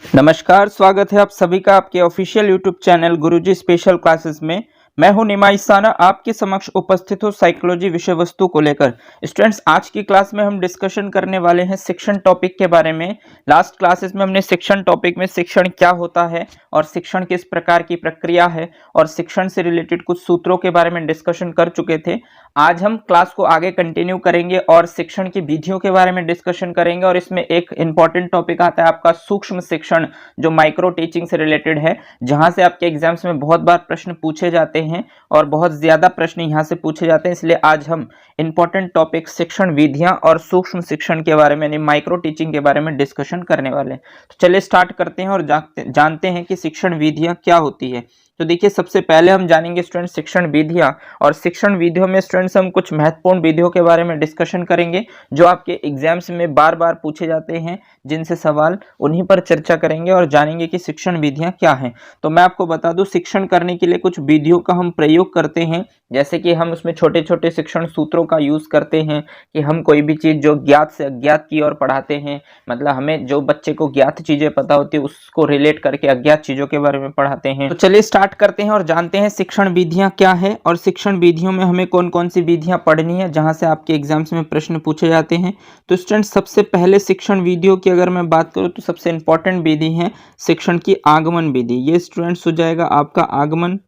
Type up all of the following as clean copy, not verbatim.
नमस्कार, स्वागत है आप सभी का आपके ऑफिशियल यूट्यूब चैनल गुरुजी स्पेशल क्लासेस में। मैं हूं निमाई साना, आपके समक्ष उपस्थित हूं साइकोलॉजी विषय वस्तु को लेकर। स्टूडेंट्स, आज की क्लास में हम डिस्कशन करने वाले हैं शिक्षण टॉपिक के बारे में। लास्ट क्लासेस में हमने शिक्षण टॉपिक में शिक्षण क्या होता है और शिक्षण किस प्रकार की प्रक्रिया है और शिक्षण से रिलेटेड कुछ सूत्रों के बारे में डिस्कशन कर चुके थे। आज हम क्लास को आगे कंटिन्यू करेंगे और शिक्षण की विधियों के बारे में डिस्कशन करेंगे। और इसमें एक इंपॉर्टेंट टॉपिक आता है आपका सूक्ष्म शिक्षण, जो माइक्रो टीचिंग से रिलेटेड है, जहां से आपके एग्जाम्स में बहुत बार प्रश्न पूछे जाते हैं और बहुत ज्यादा प्रश्न यहां से पूछे जाते हैं। इसलिए आज हम इंपॉर्टेंट टॉपिक शिक्षण विधियां और सूक्ष्म शिक्षण के बारे में यानी माइक्रो टीचिंग के बारे में डिस्कशन करने वाले हैं। तो चलिए स्टार्ट करते हैं और जानते हैं कि शिक्षण विधियां क्या होती है। तो देखिए, सबसे पहले हम जानेंगे स्टूडेंट शिक्षण विधियां, और शिक्षण विधियों में स्टूडेंट्स हम कुछ महत्वपूर्ण विधियों के बारे में डिस्कशन करेंगे जो आपके एग्जाम्स में बार बार पूछे जाते हैं, जिनसे सवाल उन्हीं पर चर्चा करेंगे और जानेंगे कि शिक्षण विधियां क्या हैं। तो मैं आपको बता दूं, शिक्षण करने के लिए कुछ विधियों का हम प्रयोग करते हैं, जैसे कि हम उसमें छोटे छोटे शिक्षण सूत्रों का यूज करते हैं कि हम कोई भी चीज जो ज्ञात से अज्ञात की ओर पढ़ाते हैं, मतलब हमें जो बच्चे को ज्ञात चीजें पता होती है उसको रिलेट करके अज्ञात चीजों के बारे में पढ़ाते हैं। तो चलिए स्टार्ट करते हैं और जानते हैं शिक्षण विधियां क्या है और शिक्षण विधियों में हमें कौन कौन सी विधियां पढ़नी है जहां से आपके एग्जाम्स में प्रश्न पूछे जाते हैं। तो स्टूडेंट, सबसे पहले शिक्षण विधियों की अगर मैं बात करूं तो सबसे इंपॉर्टेंट विधि है शिक्षण की आगमन विधि। ये स्टूडेंट्स हो जाएगा आपका आगमन,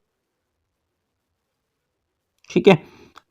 ठीक है।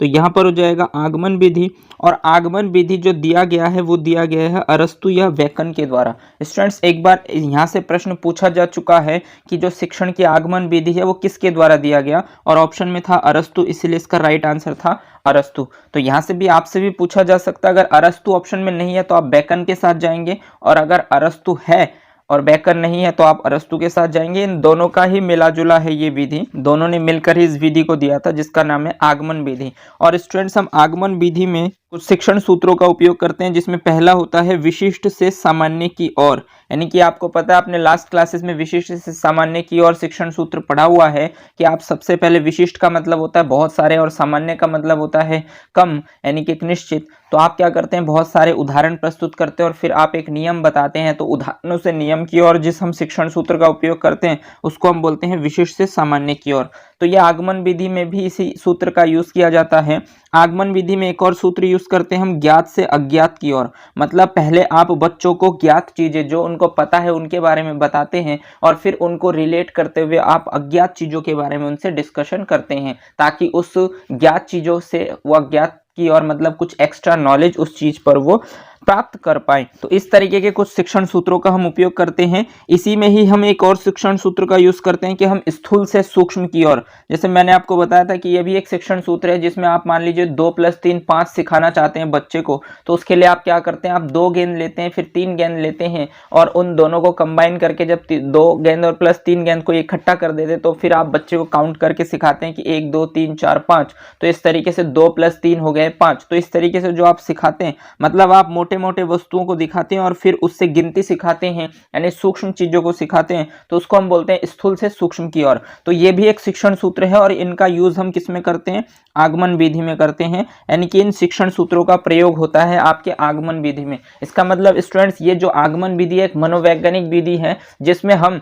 तो यहां पर हो जाएगा आगमन विधि, और आगमन विधि जो दिया गया है वो दिया गया है अरस्तु या बेकन के द्वारा। स्टूडेंट्स, एक बार यहां से प्रश्न पूछा जा चुका है कि जो शिक्षण की आगमन विधि है वो किसके द्वारा दिया गया, और ऑप्शन में था अरस्तु, इसलिए इसका राइट आंसर था अरस्तु। तो यहां से भी आपसे भी पूछा जा सकता है, अगर अरस्तु ऑप्शन में नहीं है तो आप बेकन के साथ जाएंगे, और अगर अरस्तु है और बेकन नहीं है तो आप अरस्तु के साथ जाएंगे। इन दोनों का ही मिला जुला है ये विधि, दोनों ने मिलकर ही इस विधि को दिया था जिसका नाम है आगमन विधि। और स्टूडेंट्स, हम आगमन विधि में कुछ शिक्षण सूत्रों का उपयोग करते हैं, जिसमें पहला होता है विशिष्ट से सामान्य की ओर। यानी कि आपको पता है, आपने लास्ट क्लासेस में विशिष्ट से सामान्य की ओर शिक्षण सूत्र पढ़ा हुआ है कि आप सबसे पहले विशिष्ट का मतलब होता है बहुत सारे और सामान्य का मतलब होता है कम, यानी कि एक निश्चित। तो आप क्या करते हैं, बहुत सारे उदाहरण प्रस्तुत करते हैं और फिर आप एक नियम बताते हैं। तो उदाहरणों से नियम की ओर जिस हम शिक्षण सूत्र का उपयोग करते हैं उसको हम बोलते हैं विशिष्ट से सामान्य की ओर। तो यह आगमन विधि में भी इसी सूत्र का यूज किया जाता है। आगमन विधि में एक और सूत्र यूज करते हैं हम ज्ञात से अज्ञात की ओर। मतलब पहले आप बच्चों को ज्ञात चीजें जो उनको पता है उनके बारे में बताते हैं और फिर उनको रिलेट करते हुए आप अज्ञात चीजों के बारे में उनसे डिस्कशन करते हैं, ताकि उस ज्ञात चीजों से वो अज्ञात की और मतलब कुछ एक्स्ट्रा नॉलेज उस चीज पर वो प्राप्त कर पाए। तो इस तरीके के कुछ शिक्षण सूत्रों का हम उपयोग करते हैं। इसी में ही हम एक और शिक्षण सूत्र का यूज करते हैं कि हम स्थूल से सूक्ष्म की ओर। जैसे मैंने आपको बताया था कि यह भी एक शिक्षण सूत्र है जिसमें आप मान लीजिए 2 + 3 5 सिखाना चाहते हैं बच्चे को, तो उसके लिए आप क्या करते हैं, आप 2 गेंद लेते हैं, फिर 3 गेंद लेते हैं और उन दोनों को कंबाइन करके जब 2 गेंद और प्लस 3 गेंद को इकट्ठा कर देते तो फिर आप बच्चे को काउंट करके सिखाते हैं कि 1 2 3 4 5। तो इस तरीके से 2 + 3 हो गए 5। तो इस तरीके से जो आप सिखाते हैं, मतलब आप मोटे मोटे वस्तुओं को दिखाते हैं और फिर उससे गिनती सिखाते हैं, यानी सूक्ष्म चीजों को सिखाते हैं, तो उसको हम बोलते हैं स्थूल से सूक्ष्म की ओर। तो ये भी एक शिक्षण सूत्र है और इनका यूज हम किस में करते हैं, आगमन विधि में करते हैं। यानी कि इन शिक्षण सूत्रों का प्रयोग होता है आपके आगमन विधि में। इसका मतलब स्टूडेंट्स, ये जो आगमन विधि है एक मनोवैज्ञानिक विधि है जिसमें हम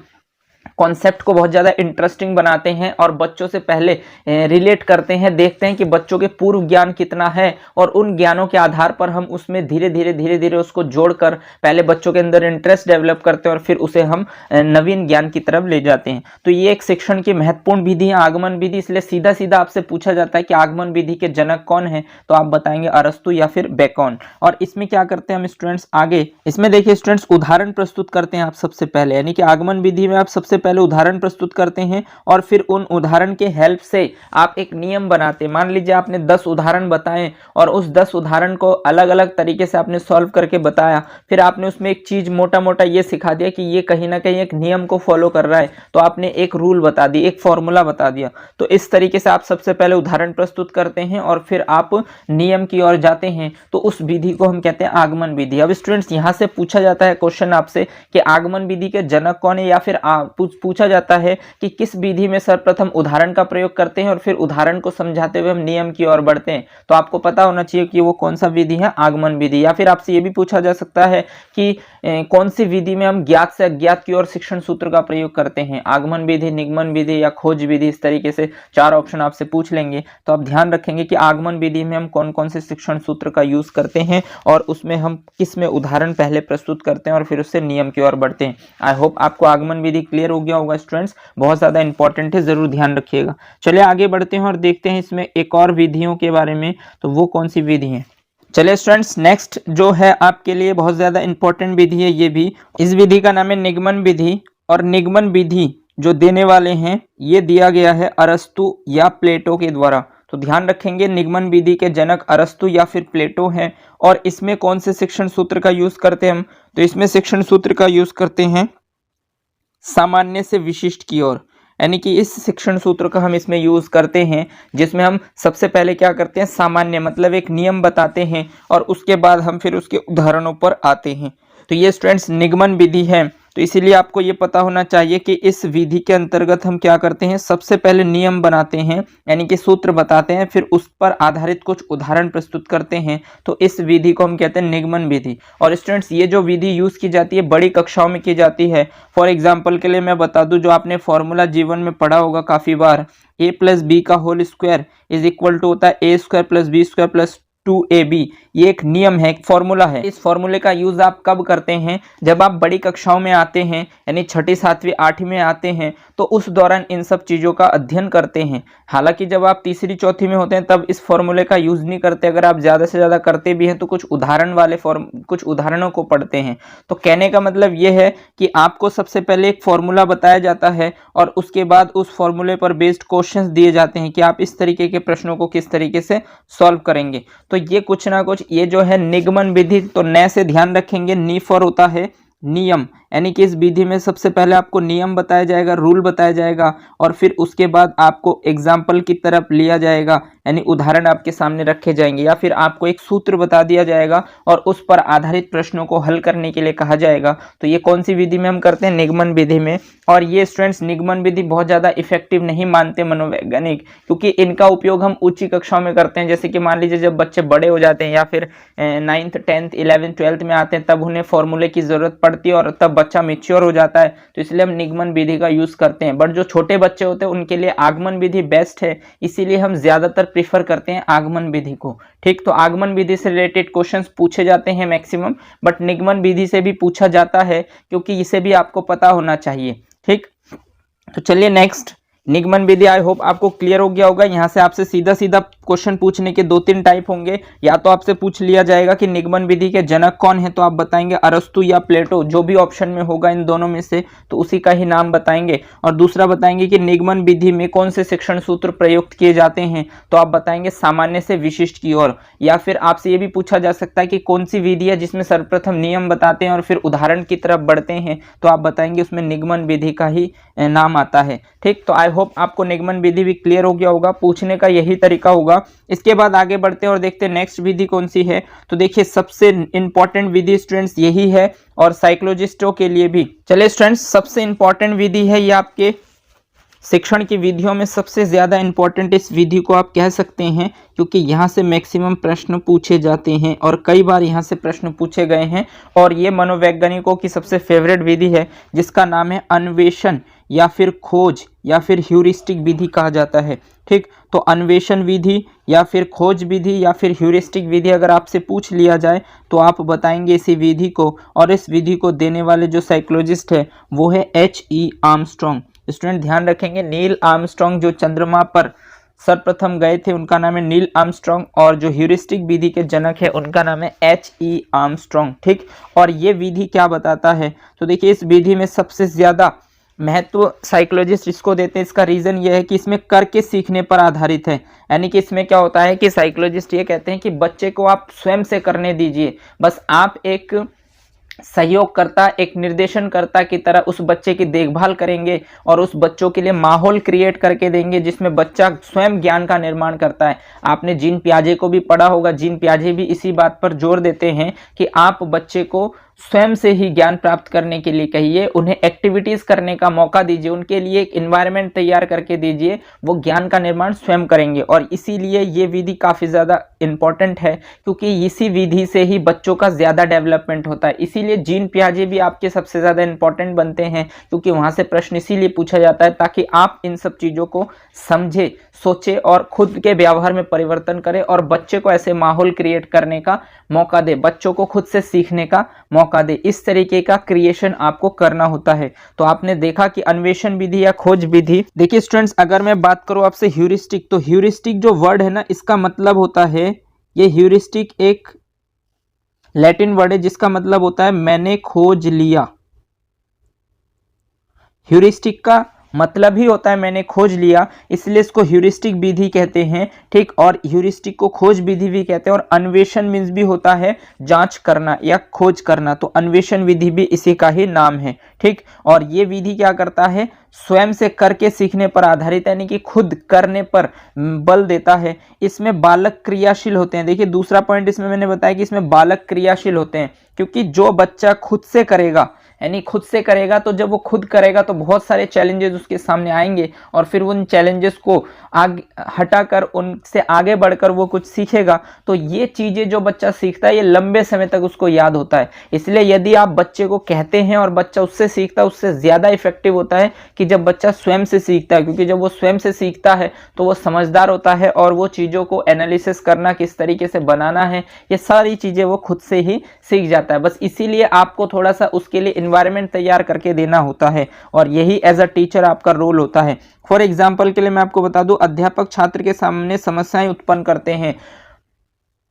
कॉन्सेप्ट को बहुत ज़्यादा इंटरेस्टिंग बनाते हैं और बच्चों से पहले रिलेट करते हैं, देखते हैं कि बच्चों के पूर्व ज्ञान कितना है और उन ज्ञानों के आधार पर हम उसमें धीरे धीरे उसको जोड़कर पहले बच्चों के अंदर इंटरेस्ट डेवलप करते हैं और फिर उसे हम नवीन ज्ञान की तरफ ले जाते हैं। तो ये एक शिक्षण की महत्वपूर्ण विधि है आगमन विधि। इसलिए सीधा सीधा आपसे पूछा जाता है कि आगमन विधि के जनक कौन है, तो आप बताएंगे अरस्तु या फिर बेकन। और इसमें क्या करते हैं हम स्टूडेंट्स, आगे इसमें देखिए स्टूडेंट्स, उदाहरण प्रस्तुत करते हैं आप सबसे पहले। यानी कि आगमन विधि में आप सबसे पहले उदाहरण प्रस्तुत करते हैं और फिर उन उदाहरण के हेल्प से आप एक नियम बनाते हैं। मान लीजिए आपने 10 उदाहरण बताए और उस 10 उदाहरण को अलग अलग तरीके से आपने सॉल्व करके बताया, फिर आपने उसमें एक चीज मोटा मोटा ये सिखा दिया कि ये कहीं ना कहीं एक नियम को फॉलो कर रहा है, तो आपने एक रूल बता दी, एक फॉर्मूला बता दिया। तो इस तरीके से आप सबसे पहले उदाहरण प्रस्तुत करते हैं और फिर आप नियम की ओर जाते हैं। तो उस विधि को हम कहते हैं आगमन विधि। अब स्टूडेंट्स, यहां से पूछा जाता है क्वेश्चन आपसे कि आगमन विधि के जनक कौन है, या फिर पूछा जाता है कि किस विधि में सर्वप्रथम उदाहरण का प्रयोग करते हैं और फिर उदाहरण को समझाते हुए हम नियम की ओर बढ़ते हैं, तो आपको पता होना चाहिए कि वो कौन सा विधि है, आगमन विधि। या फिर आपसे ये भी पूछा जा सकता है कि कौन सी विधि में हम ज्ञात से अज्ञात की ओर शिक्षण सूत्र का प्रयोग करते हैं, आगमन विधि, निगमन विधि या खोज विधि। इस तरीके से 4 ऑप्शन आपसे पूछ लेंगे, तो आप ध्यान रखेंगे कि आगमन विधि में हम कौन कौन से शिक्षण सूत्र का यूज करते हैं और उसमें हम किस में उदाहरण पहले प्रस्तुत करते हैं और फिर उससे नियम की ओर बढ़ते हैं। आई होप आपको आगमन विधि क्लियर हो गया होगा स्टूडेंट्स, बहुत ज्यादा इंपॉर्टेंट है, जरूर ध्यान रखिएगा। चलिए आगे बढ़ते हैं और देखते हैं इसमें एक और विधियों के बारे में, तो वो कौन सी विधि है। चलिए स्टूडेंट्स, नेक्स्ट जो है आपके लिए बहुत ज्यादा इंपॉर्टेंट विधि है ये भी। इस विधि का नाम है निगमन विधि, और निगमन विधि जो देने वाले हैं ये दिया गया है अरस्तु या प्लेटो के द्वारा। तो ध्यान रखेंगे निगमन विधि के जनक अरस्तु या फिर प्लेटो हैं। और इसमें कौन से शिक्षण सूत्र का यूज करते हैं हम, तो इसमें शिक्षण सूत्र का यूज करते हैं सामान्य से विशिष्ट की ओर, यानी कि इस शिक्षण सूत्र का हम इसमें यूज करते हैं जिसमें हम सबसे पहले क्या करते हैं, सामान्य मतलब एक नियम बताते हैं और उसके बाद हम फिर उसके उदाहरणों पर आते हैं। तो ये स्टूडेंट्स निगमन विधि है। तो इसीलिए आपको ये पता होना चाहिए कि इस विधि के अंतर्गत हम क्या करते हैं, सबसे पहले नियम बनाते हैं यानी कि सूत्र बताते हैं, फिर उस पर आधारित कुछ उदाहरण प्रस्तुत करते हैं। तो इस विधि को हम कहते हैं निगमन विधि। और स्टूडेंट्स ये जो विधि यूज की जाती है बड़ी कक्षाओं में की जाती है। फॉर एग्जाम्पल के लिए मैं बता दूं, जो आपने फॉर्मूला जीवन में पढ़ा होगा काफी बार, a प्लस बी का whole square is equal to होता है a square plus B square plus 2ab। ये एक नियम है, एक फॉर्मूला है। इस फॉर्मूले का यूज आप कब करते हैं, जब आप बड़ी कक्षाओं में आते हैं, यानी 6ठी 7वीं 8वीं में आते हैं, तो उस दौरान इन सब चीजों का अध्ययन करते हैं। हालांकि जब आप 3री 4थी में होते हैं तब इस फॉर्मूले का यूज नहीं करते। अगर आप ज्यादा से ज्यादा करते भी हैं तो कुछ उदाहरण वाले कुछ उदाहरणों को पढ़ते हैं। तो कहने का मतलब ये है कि आपको सबसे पहले एक फॉर्मूला बताया जाता है और उसके बाद उस फॉर्मूले पर बेस्ड क्वेश्चंस दिए जाते हैं कि आप इस तरीके के प्रश्नों को किस तरीके से सॉल्व करेंगे। तो ये कुछ ना कुछ ये जो है निगमन विधि, तो न से ध्यान रखेंगे, नी फॉर होता है नियम, यानी कि इस विधि में सबसे पहले आपको नियम बताया जाएगा, रूल बताया जाएगा और फिर उसके बाद आपको एग्जाम्पल की तरफ लिया जाएगा, यानी उदाहरण आपके सामने रखे जाएंगे या फिर आपको एक सूत्र बता दिया जाएगा और उस पर आधारित प्रश्नों को हल करने के लिए कहा जाएगा। तो ये कौन सी विधि में हम करते हैं, निगमन विधि में। और ये स्टूडेंट्स निगमन विधि बहुत ज़्यादा इफेक्टिव नहीं मानते मनोवैज्ञानिक, क्योंकि इनका उपयोग हम ऊंची कक्षाओं में करते हैं। जैसे कि मान लीजिए जब बच्चे बड़े हो जाते हैं या फिर 9th 10th 11th 12th में आते हैं, तब उन्हें फॉर्मूले की जरूरत पड़ती है और तब बच्चा मेच्योर हो जाता है, तो इसलिए हम निगमन विधि का यूज करते हैं। बट जो छोटे बच्चे होते हैं उनके लिए आगमन विधि बेस्ट है, इसीलिए हम ज्यादातर प्रीफर करते हैं आगमन विधि को। ठीक, तो आगमन विधि से रिलेटेड क्वेश्चंस पूछे जाते हैं मैक्सिमम, बट निगमन विधि से भी पूछा जाता है, क्योंकि इसे भी आपको पता होना चाहिए। ठीक, तो चलिए नेक्स्ट निगमन विधि। आई होप आपको क्लियर हो गया होगा। यहाँ से आपसे सीधा सीधा क्वेश्चन पूछने के 2-3 टाइप होंगे। या तो आपसे पूछ लिया जाएगा कि निगमन विधि के जनक कौन है, तो आप बताएंगे अरस्तु या प्लेटो, जो भी ऑप्शन में होगा इन दोनों में से तो उसी का ही नाम बताएंगे। और दूसरा बताएंगे कि निगमन विधि में कौन से शिक्षण सूत्र प्रयुक्त किए जाते हैं, तो आप बताएंगे सामान्य से विशिष्ट की ओर। या फिर आपसे ये भी पूछा जा सकता है कि कौन सी विधि है जिसमें सर्वप्रथम नियम बताते हैं और फिर उदाहरण की तरफ बढ़ते हैं, तो आप बताएंगे उसमें निगमन विधि का ही नाम आता है। ठीक, तो आई होप आपको निगमन विधि भी क्लियर हो गया होगा। पूछने का यही तरीका होगा। इसके बाद आगे बढ़ते हैं और देखते हैं नेक्स्ट विधि कौन सी है। तो देखिए सबसे इंपॉर्टेंट विधि स्टूडेंट्स यही है और साइकोलॉजिस्टों के लिए भी। चलिए स्टूडेंट्स, सबसे इंपॉर्टेंट विधि है ये, आपके शिक्षण की विधियों में सबसे ज्यादा इंपॉर्टेंट इस विधि को आप कह सकते हैं, क्योंकि यहाँ से मैक्सिमम प्रश्न पूछे जाते हैं और कई बार यहाँ से प्रश्न पूछे गए हैं। और ये मनोवैज्ञानिकों की सबसे फेवरेट विधि है, जिसका नाम है अन्वेषण या फिर खोज या फिर ह्यूरिस्टिक विधि कहा जाता है। ठीक, तो अन्वेषण विधि या फिर खोज विधि या फिर ह्यूरिस्टिक विधि अगर आपसे पूछ लिया जाए तो आप बताएंगे इसी विधि को। और इस विधि को देने वाले जो साइकोलॉजिस्ट है वो है H.E. आर्मस्ट्रॉन्ग। स्टूडेंट ध्यान रखेंगे, नील आर्मस्ट्रॉन्ग जो चंद्रमा पर सर्वप्रथम गए थे उनका नाम है नील आर्मस्ट्रॉन्ग, और जो ह्यूरिस्टिक विधि के जनक है उनका नाम है H.E. आर्मस्ट्रॉन्ग। ठीक, और ये विधि क्या बताता है, तो देखिए इस विधि में सबसे ज्यादा महत्व साइकोलॉजिस्ट इसको देते हैं। इसका रीजन ये है कि इसमें करके सीखने पर आधारित है। यानी कि इसमें क्या होता है कि साइकोलॉजिस्ट ये कहते हैं कि बच्चे को आप स्वयं से करने दीजिए, बस आप एक सहयोगकर्ता, एक निर्देशनकर्ता की तरह उस बच्चे की देखभाल करेंगे और उस बच्चों के लिए माहौल क्रिएट करके देंगे जिसमें बच्चा स्वयं ज्ञान का निर्माण करता है। आपने जीन पियाजे को भी पढ़ा होगा, जीन पियाजे भी इसी बात पर जोर देते हैं कि आप बच्चे को स्वयं से ही ज्ञान प्राप्त करने के लिए कहिए, उन्हें एक्टिविटीज करने का मौका दीजिए, उनके लिए एक एनवायरनमेंट तैयार करके दीजिए, वो ज्ञान का निर्माण स्वयं करेंगे। और इसीलिए ये विधि काफ़ी ज़्यादा इम्पॉर्टेंट है, क्योंकि इसी विधि से ही बच्चों का ज़्यादा डेवलपमेंट होता है। इसीलिए जीन पियाजे भी आपके सबसे ज़्यादा इंपॉर्टेंट बनते हैं, क्योंकि वहाँ से प्रश्न इसीलिए पूछा जाता है ताकि आप इन सब चीज़ों को समझे, सोचे और खुद के व्यवहार में परिवर्तन करें और बच्चे को ऐसे माहौल क्रिएट करने का मौका दे, बच्चों को खुद से सीखने का मौका दे। इस तरीके का क्रिएशन आपको करना होता है। तो आपने देखा कि अन्वेषण विधि या खोज विधि। देखिए स्टूडेंट्स, अगर मैं बात करूं आपसे ह्यूरिस्टिक, तो ह्यूरिस्टिक जो वर्ड है ना, इसका मतलब होता है, ये ह्यूरिस्टिक एक लैटिन वर्ड है जिसका मतलब होता है मैंने खोज लिया। ह्यूरिस्टिक का मतलब ही होता है मैंने खोज लिया, इसलिए इसको ह्यूरिस्टिक विधि कहते हैं। ठीक, और ह्यूरिस्टिक को खोज विधि भी कहते हैं। और अन्वेषण मीन्स भी होता है जांच करना या खोज करना, तो अन्वेषण विधि भी इसी का ही नाम है। ठीक, और ये विधि क्या करता है, स्वयं से करके सीखने पर आधारित, यानी कि खुद करने पर बल देता है। इसमें बालक क्रियाशील होते हैं। देखिए दूसरा पॉइंट इसमें मैंने बताया कि इसमें बालक क्रियाशील होते हैं, क्योंकि जो बच्चा खुद से करेगा, यानी खुद से करेगा, तो जब वो खुद करेगा तो बहुत सारे चैलेंजेस उसके सामने आएंगे और फिर उन चैलेंजेस को आगे हटाकर उनसे आगे बढ़कर वो कुछ सीखेगा। तो ये चीज़ें जो बच्चा सीखता है ये लंबे समय तक उसको याद होता है। इसलिए यदि आप बच्चे को कहते हैं और बच्चा उससे सीखता है, उससे ज़्यादा इफेक्टिव होता है कि जब बच्चा स्वयं से सीखता है, क्योंकि जब वो स्वयं से सीखता है तो वो समझदार होता है और वो चीज़ों को एनालिसिस करना, किस तरीके से बनाना है, ये सारी चीज़ें वो खुद से ही सीख जाता है। बस इसीलिए आपको थोड़ा सा उसके लिए एनवायरनमेंट तैयार करके देना होता है, और यही एज अ टीचर आपका रोल होता है। फॉर एग्जाम्पल के लिए मैं आपको बता दूं, अध्यापक छात्र के सामने समस्याएं उत्पन्न करते हैं।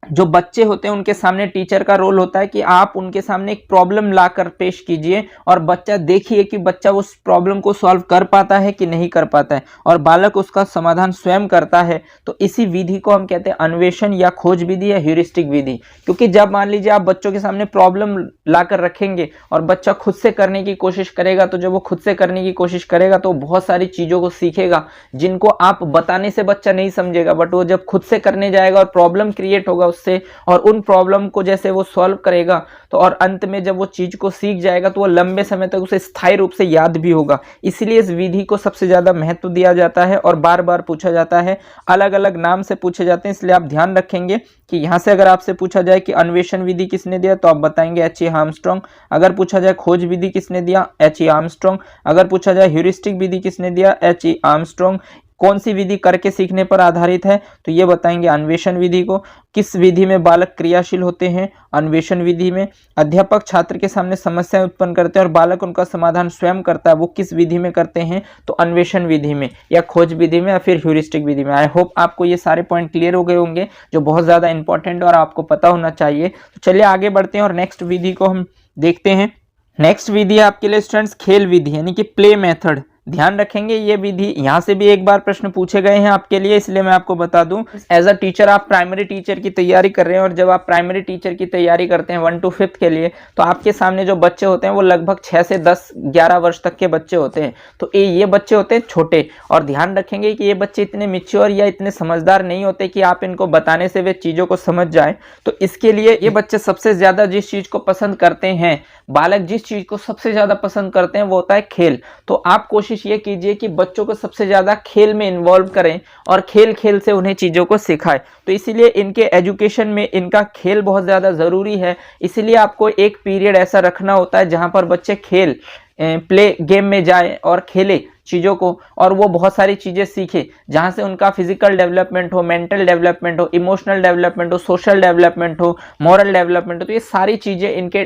जो बच्चे होते हैं उनके सामने टीचर का रोल होता है कि आप उनके सामने एक प्रॉब्लम लाकर पेश कीजिए और बच्चा देखिए कि बच्चा उस प्रॉब्लम को सॉल्व कर पाता है कि नहीं कर पाता है, और बालक उसका समाधान स्वयं करता है। तो इसी विधि को हम कहते हैं अन्वेषण या खोज विधि या ह्यूरिस्टिक विधि। क्योंकि जब मान लीजिए आप बच्चों के सामने प्रॉब्लम लाकर रखेंगे और बच्चा खुद से करने की कोशिश करेगा, तो जब वो खुद से करने की कोशिश करेगा तो बहुत सारी चीज़ों को सीखेगा जिनको आप बताने से बच्चा नहीं समझेगा, बट वो जब खुद से करने जाएगा और प्रॉब्लम क्रिएट होगा उससे, और उन प्रॉब्लम को जैसे वो सॉल्व करेगा, तो और अंत में जब वो चीज को सीख जाएगा तो वो लंबे समय तक उसे स्थायी रूप से याद भी होगा। इसलिए इस विधि को सबसे ज्यादा महत्व दिया जाता है और बार बार पूछा जाता है, अलग अलग नाम से पूछे जाते हैं। इसलिए आप ध्यान रखेंगे कि यहाँ से अगर आपसे पूछा जाए कि अन्वेषण विधि किसने दिया, तो आप बताएंगे H.E. आर्मस्ट्रांग। अगर पूछा जाए खोज विधि किसने दिया, H.E. आर्मस्ट्रांग। अगर पूछा जाए ह्यूरिस्टिक विधि किसने दिया, H.E. आर्मस्ट्रांग। कौन सी विधि करके सीखने पर आधारित है, तो ये बताएंगे अन्वेषण विधि को। किस विधि में बालक क्रियाशील होते हैं, अन्वेषण विधि में। अध्यापक छात्र के सामने समस्याएं उत्पन्न करते हैं और बालक उनका समाधान स्वयं करता है, वो किस विधि में करते हैं, तो अन्वेषण विधि में या खोज विधि में या फिर ह्यूरिस्टिक विधि में। आई होप आपको ये सारे पॉइंट क्लियर हो गए होंगे जो बहुत ज्यादा इंपॉर्टेंट और आपको पता होना चाहिए। तो चलिए आगे बढ़ते हैं और नेक्स्ट विधि को हम देखते हैं। नेक्स्ट विधि आपके लिए स्टूडेंट्स खेल विधि यानी कि प्ले मेथड। ध्यान रखेंगे ये विधि, यहाँ से भी एक बार प्रश्न पूछे गए हैं आपके लिए, इसलिए मैं आपको बता दूं। एज अ टीचर आप प्राइमरी टीचर की तैयारी कर रहे हैं, और जब आप प्राइमरी टीचर की तैयारी करते हैं 1 to 5 के लिए, तो आपके सामने जो बच्चे होते हैं वो लगभग 6 से 10-11 वर्ष तक के बच्चे होते हैं। तो ये बच्चे होते हैं छोटे, और ध्यान रखेंगे कि ये बच्चे इतने मिच्योर या इतने समझदार नहीं होते कि आप इनको बताने से वे चीज़ों को समझ जाए। तो इसके लिए ये बच्चे सबसे ज़्यादा जिस चीज़ को पसंद करते हैं, बालक जिस चीज़ को सबसे ज़्यादा पसंद करते हैं वो होता है खेल। तो आप कोशिश ये कीजिए कि बच्चों को सबसे ज्यादा खेल में इन्वॉल्व करें और खेल खेल से उन्हें चीजों को सिखाएं। तो इसीलिए इनके एजुकेशन में इनका खेल बहुत ज्यादा जरूरी है। इसीलिए आपको एक पीरियड ऐसा रखना होता है जहां पर बच्चे खेल प्ले गेम में जाए और खेले चीज़ों को, और वो बहुत सारी चीज़ें सीखे जहाँ से उनका फिजिकल डेवलपमेंट हो, मेंटल डेवलपमेंट हो, इमोशनल डेवलपमेंट हो, सोशल डेवलपमेंट हो, मॉरल डेवलपमेंट हो। तो ये सारी चीज़ें इनके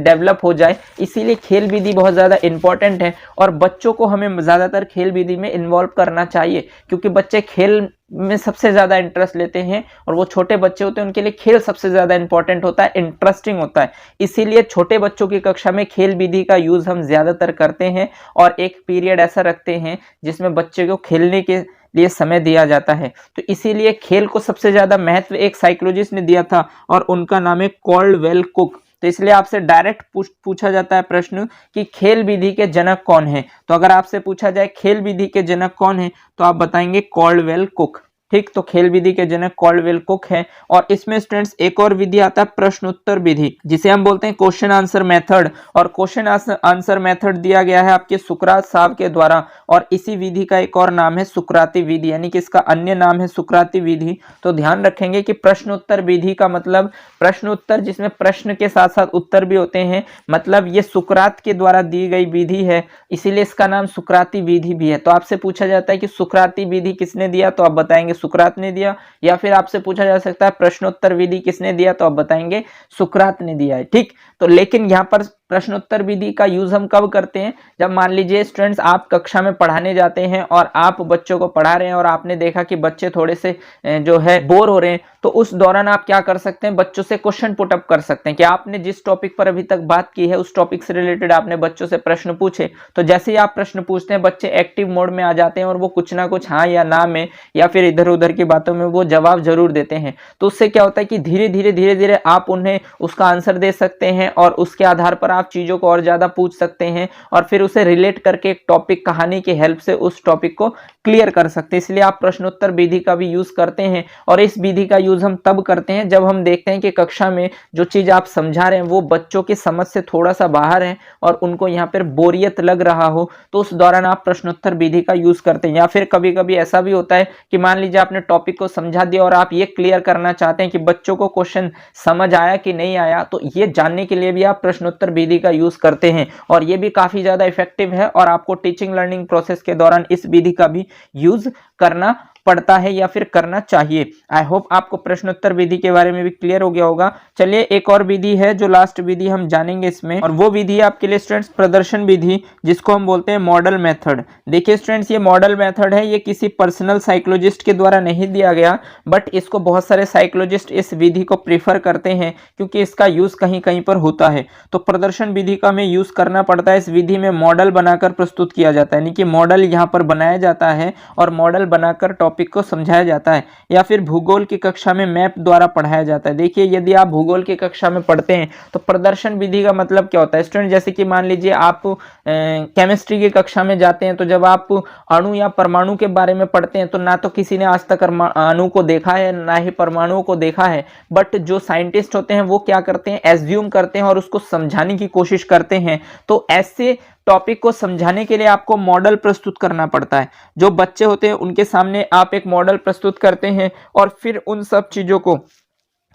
डेवलप हो जाए, इसीलिए खेल विधि बहुत ज़्यादा इंपॉर्टेंट है। और बच्चों को हमें ज़्यादातर खेल विधि में इन्वॉल्व करना चाहिए, क्योंकि बच्चे खेल में सबसे ज़्यादा इंटरेस्ट लेते हैं, और वो छोटे बच्चे होते हैं उनके लिए खेल सबसे ज़्यादा इंपॉर्टेंट होता है, इंटरेस्टिंग होता है। इसीलिए छोटे बच्चों की कक्षा में खेल विधि का यूज़ हम ज़्यादातर करते हैं, और एक पीरियड ऐसा रखते हैं जिसमें बच्चे को खेलने के लिए समय दिया जाता है। तो इसीलिए खेल को सबसे ज़्यादा महत्व एक साइकोलॉजिस्ट ने दिया था, और उनका नाम है कॉल्डवेल कुक। तो इसलिए आपसे डायरेक्ट पूछा जाता है प्रश्न कि खेल विधि के जनक कौन है। तो अगर आपसे पूछा जाए खेल विधि के जनक कौन है, तो आप बताएंगे कॉल्डवेल कुक। ठीक, तो खेल विधि के जनक कॉल्डवेल कुक हैं। और इसमें स्टूडेंट्स एक और विधि आता है प्रश्नोत्तर विधि, जिसे हम बोलते हैं क्वेश्चन आंसर मेथड। और क्वेश्चन आंसर मेथड दिया गया है आपके सुकरात साहब के द्वारा, और इसी विधि का एक और नाम है सुकराती विधि, यानी कि इसका अन्य नाम है सुकराती विधि। तो ध्यान रखेंगे कि प्रश्नोत्तर विधि का मतलब प्रश्नोत्तर जिसमें प्रश्न के साथ साथ उत्तर भी होते हैं, मतलब ये सुकरात के द्वारा दी गई विधि है, इसीलिए इसका नाम सुकराती विधि भी है। तो आपसे पूछा जाता है कि सुकराती विधि किसने दिया, तो आप बताएंगे सुकरात ने दिया। या फिर आपसे पूछा जा सकता है प्रश्नोत्तर विधि किसने दिया, तो आप बताएंगे सुकरात ने दिया है। ठीक, तो लेकिन यहाँ पर प्रश्नोत्तर विधि का यूज हम कब करते हैं, जब मान लीजिए स्टूडेंट्स आप कक्षा में पढ़ाने जाते हैं और आप बच्चों को पढ़ा रहे हैं और आपने देखा कि बच्चे थोड़े से जो है बोर हो रहे हैं, तो उस दौरान आप क्या कर सकते हैं, बच्चों से क्वेश्चन पुट अप कर सकते हैं कि आपने जिस टॉपिक पर अभी तक बात की है उस टॉपिक से रिलेटेड आपने बच्चों से प्रश्न पूछे। तो जैसे ही आप प्रश्न पूछते हैं बच्चे एक्टिव मोड में आ जाते हैं और वो कुछ ना कुछ हाँ या ना में या फिर इधर उधर की बातों में वो जवाब जरूर देते हैं। तो उससे क्या होता है कि धीरे धीरे आप उन्हें उसका आंसर दे सकते हैं और उसके आधार पर आप चीजों को और ज्यादा पूछ सकते हैं और फिर उसे रिलेट करके एक टॉपिक कहानी की हेल्प से उस टॉपिक को क्लियर कर सकते हैं। इसलिए आप प्रश्नोत्तर विधि का भी यूज करते हैं। और इस विधि का यूज हम तब करते हैं जब हम देखते हैं कि कक्षा में जो चीज आप समझा रहे हैं वो बच्चों की समझ से थोड़ा सा बाहर है और उनको यहाँ पर बोरियत लग रहा हो, तो उस दौरान आप प्रश्नोत्तर विधि का यूज करते हैं। या फिर कभी कभी ऐसा भी होता है कि मान लीजिए आपने टॉपिक को समझा दिया और आप ये क्लियर करना चाहते हैं कि बच्चों को क्वेश्चन समझ आया कि नहीं आया, तो ये जानने के लिए भी आप प्रश्नोत्तर विधि का यूज करते हैं और ये भी काफी ज्यादा इफेक्टिव है और आपको टीचिंग लर्निंग प्रोसेस के दौरान इस विधि का भी यूज करना पड़ता है या फिर करना चाहिए। आई होप आपको प्रश्नोत्तर विधि के बारे में भी क्लियर हो गया होगा। चलिए एक और विधि है जो लास्ट विधि हम जानेंगे इसमें, और वो विधि है आपके लिए स्टूडेंट्स प्रदर्शन विधि, जिसको हम बोलते हैं मॉडल मेथड। देखिए स्टूडेंट्स, ये मॉडल मेथड है, ये किसी पर्सनल साइकोलॉजिस्ट के द्वारा नहीं दिया गया, बट इसको बहुत सारे साइकोलॉजिस्ट इस विधि को प्रीफर करते हैं क्योंकि इसका यूज कहीं कहीं पर होता है। तो प्रदर्शन विधि का हमें यूज करना पड़ता है। इस विधि में मॉडल बनाकर प्रस्तुत किया जाता है, यानी कि मॉडल यहाँ पर बनाया जाता है और मॉडल बनाकर टॉपिक को समझाया जाता है। या फिर भूगोल की कक्षा में मैप द्वारा पढ़ाया जाता है। देखिए यदि आप भूगोल की कक्षा में पढ़ते हैं तो प्रदर्शन विधि का मतलब क्या होता है स्टूडेंट, जैसे कि मान लीजिए आप केमिस्ट्री की कक्षा में जाते हैं, तो जब आप अणु या परमाणु के बारे में पढ़ते हैं तो ना तो किसी ने आज तक अणु को देखा है ना ही परमाणुओं को देखा है, बट जो साइंटिस्ट होते हैं वो क्या करते हैं, एज्यूम करते हैं और उसको समझाने की कोशिश करते हैं। तो ऐसे टॉपिक को समझाने के लिए आपको मॉडल प्रस्तुत करना पड़ता है। जो बच्चे होते हैं उनके सामने आप एक मॉडल प्रस्तुत करते हैं और फिर उन सब चीजों को,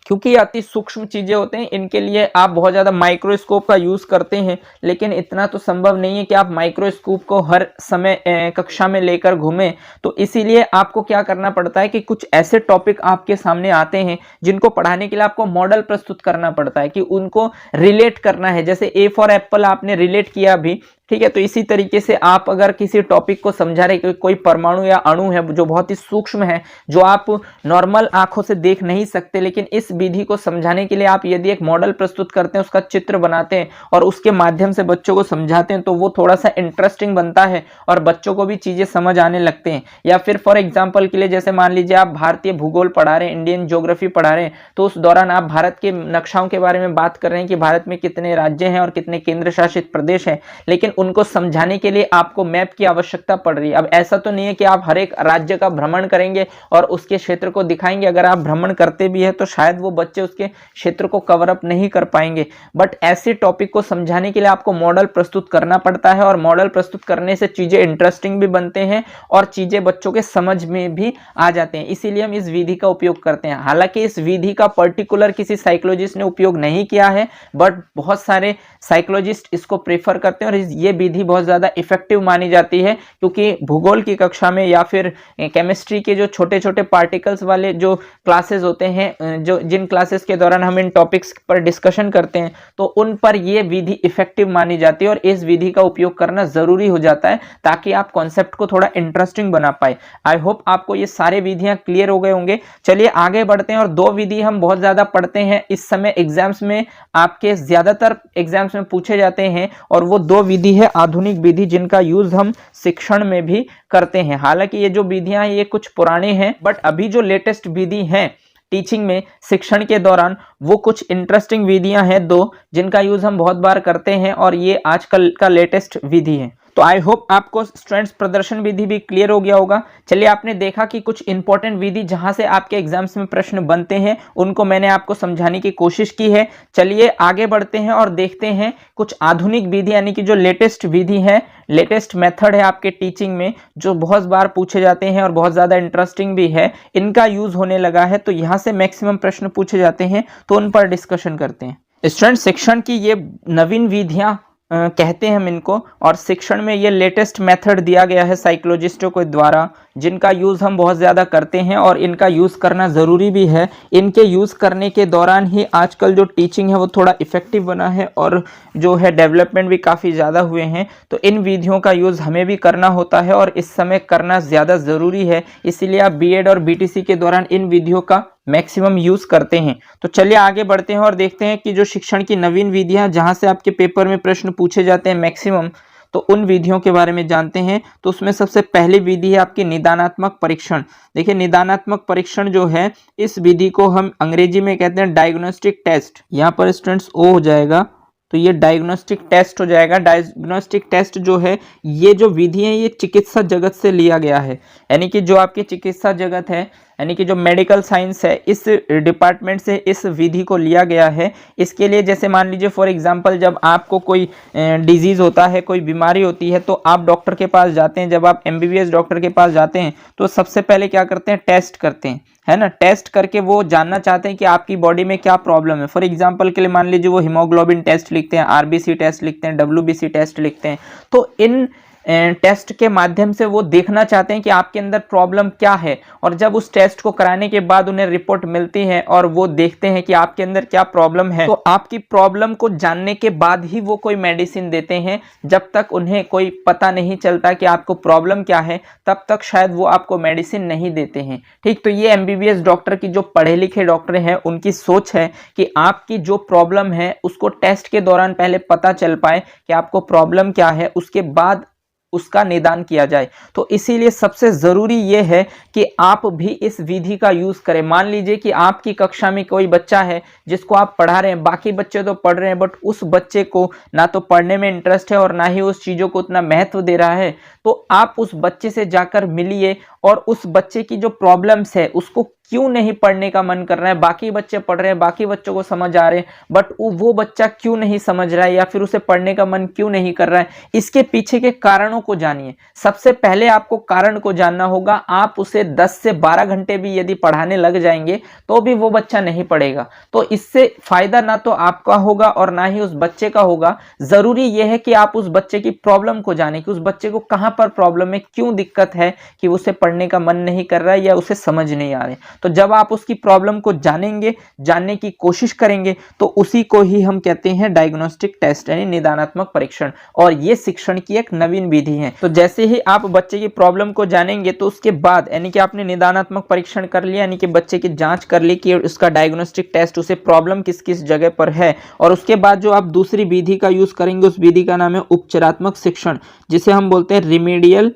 क्योंकि अति सूक्ष्म चीजें होते हैं, इनके लिए आप बहुत ज्यादा माइक्रोस्कोप का यूज करते हैं, लेकिन इतना तो संभव नहीं है कि आप माइक्रोस्कोप को हर समय कक्षा में लेकर घूमें। तो इसीलिए आपको क्या करना पड़ता है कि कुछ ऐसे टॉपिक आपके सामने आते हैं जिनको पढ़ाने के लिए आपको मॉडल प्रस्तुत करना पड़ता है कि उनको रिलेट करना है। जैसे ए फॉर एप्पल आपने रिलेट किया अभी, ठीक है, तो इसी तरीके से आप अगर किसी टॉपिक को समझा रहे, कोई परमाणु या अणु है जो बहुत ही सूक्ष्म है, जो आप नॉर्मल आंखों से देख नहीं सकते, लेकिन इस विधि को समझाने के लिए आप यदि एक मॉडल प्रस्तुत करते हैं, उसका चित्र बनाते हैं और उसके माध्यम से बच्चों को समझाते हैं, तो वो थोड़ा सा इंटरेस्टिंग बनता है और बच्चों को भी चीजें समझ आने लगते हैं। या फिर फॉर एग्जाम्पल के लिए जैसे मान लीजिए आप भारतीय भूगोल पढ़ा रहे हैं, इंडियन ज्योग्राफी पढ़ा रहे हैं, तो उस दौरान आप भारत के नक्शाओं के बारे में बात कर रहे हैं कि भारत में कितने राज्य हैं और कितने केंद्र शासित प्रदेश हैं, लेकिन उनको समझाने के लिए आपको मैप की आवश्यकता पड़ रही है। अब ऐसा तो नहीं है कि आप हर एक राज्य का भ्रमण करेंगे और उसके क्षेत्र को दिखाएंगे। अगर आप भ्रमण करते भी है तो शायद वो बच्चे उसके क्षेत्र को कवर अप नहीं कर पाएंगे, बट ऐसे टॉपिक को समझाने के लिए आपको मॉडल प्रस्तुत करना पड़ता है और मॉडल प्रस्तुत करने से चीजें इंटरेस्टिंग भी बनते हैं और चीजें बच्चों के समझ में भी आ जाते हैं। इसीलिए हम इस विधि का उपयोग करते हैं। हालांकि इस विधि का पर्टिकुलर किसी साइकोलॉजिस्ट ने उपयोग नहीं किया है, बट बहुत सारे साइकोलॉजिस्ट इसको प्रेफर करते हैं और ये विधि बहुत ज्यादा इफेक्टिव मानी जाती है, क्योंकि भूगोल की कक्षा में या फिर केमिस्ट्री के जो छोटे छोटे पार्टिकल्स वाले जो क्लासेस होते हैं, जो जिन क्लासेस के दौरान हम इन टॉपिक्स पर डिस्कशन करते हैं, तो उन पर ये विधि इफेक्टिव मानी जाती है और इस विधि का उपयोग करना जरूरी हो जाता है ताकि आप कॉन्सेप्ट को थोड़ा इंटरेस्टिंग बना पाए। आई होप आपको ये सारे विधियां क्लियर हो गए होंगे। चलिए आगे बढ़ते हैं और दो विधि हम बहुत ज्यादा पढ़ते हैं इस समय, एग्जाम्स में आपके ज्यादातर एग्जाम्स में पूछे जाते हैं, और वो दो विधि है आधुनिक विधि, जिनका यूज हम शिक्षण में भी करते हैं। हालांकि ये जो विधियां हैं ये कुछ पुराने हैं, बट अभी जो लेटेस्ट विधि हैं टीचिंग में शिक्षण के दौरान, वो कुछ इंटरेस्टिंग विधियां हैं दो, जिनका यूज हम बहुत बार करते हैं और ये आजकल का लेटेस्ट विधि है। तो आई होप आपको स्टूडेंट्स प्रदर्शन विधि भी क्लियर हो गया होगा। चलिए, आपने देखा कि कुछ इंपॉर्टेंट विधि जहां से आपके एग्जाम्स में प्रश्न बनते हैं उनको मैंने आपको समझाने की कोशिश की है। चलिए आगे बढ़ते हैं और देखते हैं कुछ आधुनिक विधि यानी कि जो लेटेस्ट विधि है, लेटेस्ट मेथड है आपके टीचिंग में, जो बहुत बार पूछे जाते हैं और बहुत ज़्यादा इंटरेस्टिंग भी है, इनका यूज़ होने लगा है। तो यहाँ से मैक्सिमम प्रश्न पूछे जाते हैं, तो उन पर डिस्कशन करते हैं। स्टूडेंट, शिक्षण की ये नवीन विधियाँ कहते हैं हम इनको, और शिक्षण में ये लेटेस्ट मेथड दिया गया है साइकोलॉजिस्टों के द्वारा, जिनका यूज़ हम बहुत ज़्यादा करते हैं और इनका यूज़ करना ज़रूरी भी है। इनके यूज़ करने के दौरान ही आजकल जो टीचिंग है वो थोड़ा इफ़ेक्टिव बना है और जो है डेवलपमेंट भी काफ़ी ज़्यादा हुए हैं। तो इन विधियों का यूज़ हमें भी करना होता है और इस समय करना ज़्यादा ज़रूरी है, इसीलिए आप बीएड और बीटीसी के दौरान इन विधियों का मैक्सिमम यूज़ करते हैं। तो चलिए आगे बढ़ते हैं और देखते हैं कि जो शिक्षण की नवीन विधियां जहां से आपके पेपर में प्रश्न पूछे जाते हैं मैक्सिमम, तो उन विधियों के बारे में जानते हैं। तो उसमें सबसे पहली विधि है आपकी निदानात्मक परीक्षण। देखिए, निदानात्मक परीक्षण जो है, इस विधि को हम अंग्रेजी में कहते हैं डायग्नोस्टिक टेस्ट। यहाँ पर स्टूडेंट्स ओ हो जाएगा, तो ये डायग्नोस्टिक टेस्ट हो जाएगा। डायग्नोस्टिक टेस्ट जो है, ये जो विधि है ये चिकित्सा जगत से लिया गया है, यानी कि जो आपकी चिकित्सा जगत है, यानी कि जो मेडिकल साइंस है, इस डिपार्टमेंट से इस विधि को लिया गया है। इसके लिए जैसे मान लीजिए फॉर एग्जांपल, जब आपको कोई डिजीज़ होता है, कोई बीमारी होती है, तो आप डॉक्टर के पास जाते हैं। जब आप एमबीबीएस डॉक्टर के पास जाते हैं तो सबसे पहले क्या करते हैं, टेस्ट करते हैं, है ना। टेस्ट करके वो जानना चाहते हैं कि आपकी बॉडी में क्या प्रॉब्लम है। फॉर एग्जांपल के लिए मान लीजिए वो हीमोग्लोबिन टेस्ट लिखते हैं, आरबीसी टेस्ट लिखते हैं, डब्ल्यूबीसी टेस्ट लिखते हैं। तो इन टेस्ट के माध्यम से वो देखना चाहते हैं कि आपके अंदर प्रॉब्लम क्या है, और जब उस टेस्ट को कराने के बाद उन्हें रिपोर्ट मिलती है और वो देखते हैं कि आपके अंदर क्या प्रॉब्लम है, तो आपकी प्रॉब्लम को जानने के बाद ही वो कोई मेडिसिन देते हैं। जब तक उन्हें कोई पता नहीं चलता कि आपको प्रॉब्लम क्या है, तब तक शायद वो आपको मेडिसिन नहीं देते हैं। ठीक, तो ये एमबीबीएस डॉक्टर की, जो पढ़े लिखे डॉक्टर हैं, उनकी सोच है कि आपकी जो प्रॉब्लम है उसको टेस्ट के दौरान पहले पता चल पाए कि आपको प्रॉब्लम क्या है, उसके बाद उसका निदान किया जाए। तो इसीलिए सबसे जरूरी यह है कि आप भी इस विधि का यूज करें। मान लीजिए कि आपकी कक्षा में कोई बच्चा है जिसको आप पढ़ा रहे हैं, बाकी बच्चे तो पढ़ रहे हैं, बट उस बच्चे को ना तो पढ़ने में इंटरेस्ट है और ना ही उस चीजों को उतना महत्व दे रहा है, तो आप उस बच्चे से जाकर मिलिए और उस बच्चे की जो प्रॉब्लम्स है उसको क्यों नहीं पढ़ने का मन कर रहा है। बाकी बच्चे पढ़ रहे हैं, बाकी बच्चों को समझ आ रहे हैं, बट वो बच्चा क्यों नहीं समझ रहा है या फिर उसे पढ़ने का मन क्यों नहीं कर रहा है, इसके पीछे के कारणों को जानिए। सबसे पहले आपको कारण को जानना होगा। आप उसे 10 से 12 घंटे भी यदि पढ़ाने लग जाएंगे तो भी वो बच्चा नहीं पढ़ेगा। तो इससे फायदा ना तो आपका होगा और ना ही उस बच्चे का होगा। जरूरी यह है कि आप उस बच्चे की प्रॉब्लम को जानें कि उस बच्चे को कहां पर प्रॉब्लम है, क्यों दिक्कत है कि उसे पढ़ने का मन नहीं कर रहा है या उसे समझ नहीं आ रहे। तो जब आप उसकी प्रॉब्लम को जानेंगे, जानने की कोशिश करेंगे, तो उसी को ही हम कहते हैं डायग्नोस्टिक टेस्ट यानी निदानात्मक परीक्षण, और ये शिक्षण की एक नवीन विधि है। तो जैसे ही आप बच्चे की प्रॉब्लम को जानेंगे, तो उसके बाद यानी कि आपने निदानात्मक परीक्षण कर लिया, यानी कि बच्चे की जांच कर ली कि उसका डायग्नोस्टिक टेस्ट, उसे प्रॉब्लम किस किस जगह पर है, और उसके बाद जो आप दूसरी विधि का यूज करेंगे, उस विधि का नाम है उपचारात्मक शिक्षण, जिसे हम बोलते हैं रिमेडियल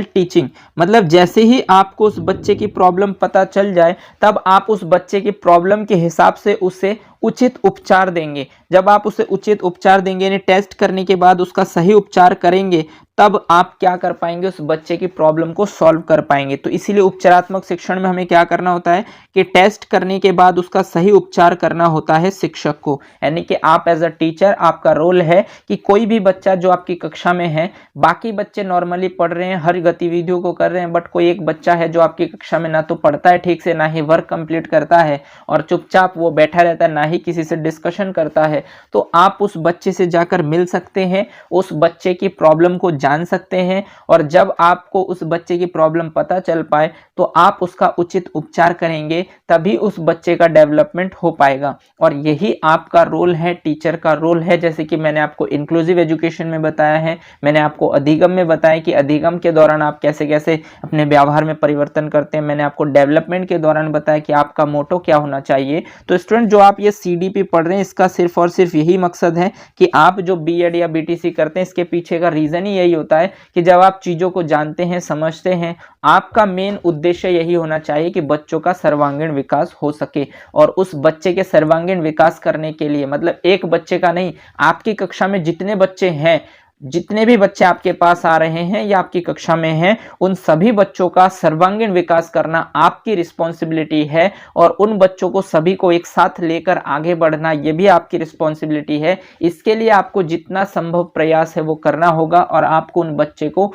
टीचिंग। मतलब जैसे ही आपको उस बच्चे की प्रॉब्लम पता चल जाए, तब आप उस बच्चे की प्रॉब्लम के हिसाब से उसे उचित उपचार देंगे। जब आप उसे उचित उपचार देंगे, यानी टेस्ट करने के बाद उसका सही उपचार करेंगे, तब आप क्या कर पाएंगे, उस बच्चे की प्रॉब्लम को सॉल्व कर पाएंगे। तो इसीलिए उपचारात्मक शिक्षण में हमें क्या करना होता है कि टेस्ट करने के बाद उसका सही उपचार करना होता है शिक्षक को। यानी कि आप एज अ टीचर, आपका रोल है कि कोई भी बच्चा जो आपकी कक्षा में है, बाकी बच्चे नॉर्मली पढ़ रहे हैं, हर गतिविधियों को कर रहे हैं, बट कोई एक बच्चा है जो आपकी कक्षा में ना तो पढ़ता है ठीक से, ना ही वर्क कंप्लीट करता है, और चुपचाप वो बैठा रहता है, ना ही किसी से डिस्कशन करता है। तो आप उस बच्चे से जाकर मिल सकते हैं, उस बच्चे की प्रॉब्लम को जान सकते हैं, और जब आपको उस बच्चे की प्रॉब्लम पता चल पाए तो आप उसका उचित उपचार करेंगे, तभी उस बच्चे का डेवलपमेंट हो पाएगा। और यही आपका रोल है, टीचर का रोल है। जैसे कि मैंने आपको इंक्लूसिव एजुकेशन में बताया है, मैंने आपको अधिगम में बताया कि अधिगम के दौरान आप कैसे कैसे अपने व्यवहार में परिवर्तन करते हैं, मैंने आपको डेवलपमेंट के दौरान बताया कि आपका मोटो क्या होना चाहिए। तो स्टूडेंट, जो आप ये सीडीपी पढ़ रहे हैं इसका सिर्फ और सिर्फ यही मकसद है कि आप जो बीएड या बीटीसी करते हैं इसके पीछे का रीजन ही यही होता है कि जब आप चीजों को जानते हैं, समझते हैं, आपका मेन उद्देश्य यही होना चाहिए कि बच्चों का सर्वांगीण विकास हो सके। और उस बच्चे के सर्वांगीण विकास करने के लिए, मतलब एक बच्चे का नहीं, आपकी कक्षा में जितने बच्चे हैं, जितने भी बच्चे आपके पास आ रहे हैं या आपकी कक्षा में हैं, उन सभी बच्चों का सर्वांगीण विकास करना आपकी रिस्पॉन्सिबिलिटी है। और उन बच्चों को सभी को एक साथ लेकर आगे बढ़ना ये भी आपकी रिस्पॉन्सिबिलिटी है। इसके लिए आपको जितना संभव प्रयास है वो करना होगा और आपको उन बच्चे को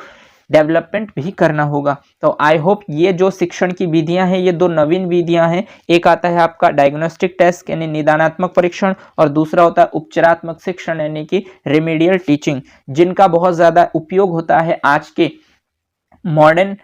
डेवलपमेंट भी करना होगा। तो आई होप ये जो शिक्षण की विधियां हैं ये दो नवीन विधियां हैं। एक आता है आपका डायग्नोस्टिक टेस्ट यानी निदानात्मक परीक्षण, और दूसरा होता है उपचारात्मक शिक्षण यानी कि रेमेडियल टीचिंग, जिनका बहुत ज्यादा उपयोग होता है आज के मॉडर्न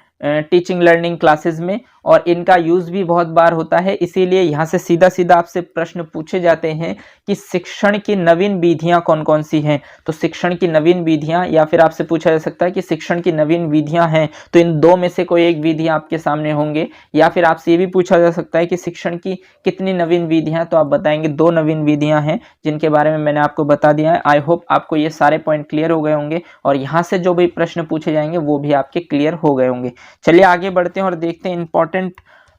टीचिंग लर्निंग क्लासेस में, और इनका यूज भी बहुत बार होता है। इसीलिए यहाँ से सीधा सीधा आपसे प्रश्न पूछे जाते हैं कि शिक्षण की नवीन विधियां कौन कौन सी हैं। तो शिक्षण की नवीन विधियां, या फिर आपसे पूछा जा सकता है कि शिक्षण की नवीन विधियां हैं तो इन दो में से कोई एक विधि आपके सामने होंगे, या फिर आपसे ये भी पूछा जा सकता है कि शिक्षण की कितनी नवीन विधियां, तो आप बताएंगे दो नवीन विधियां हैं जिनके बारे में मैंने आपको बता दिया है। आई होप आपको ये सारे पॉइंट क्लियर हो गए होंगे और यहाँ से जो भी प्रश्न पूछे जाएंगे वो भी आपके क्लियर हो गए होंगे। चलिए आगे बढ़ते हैं और देखते हैं इंपॉर्टेंट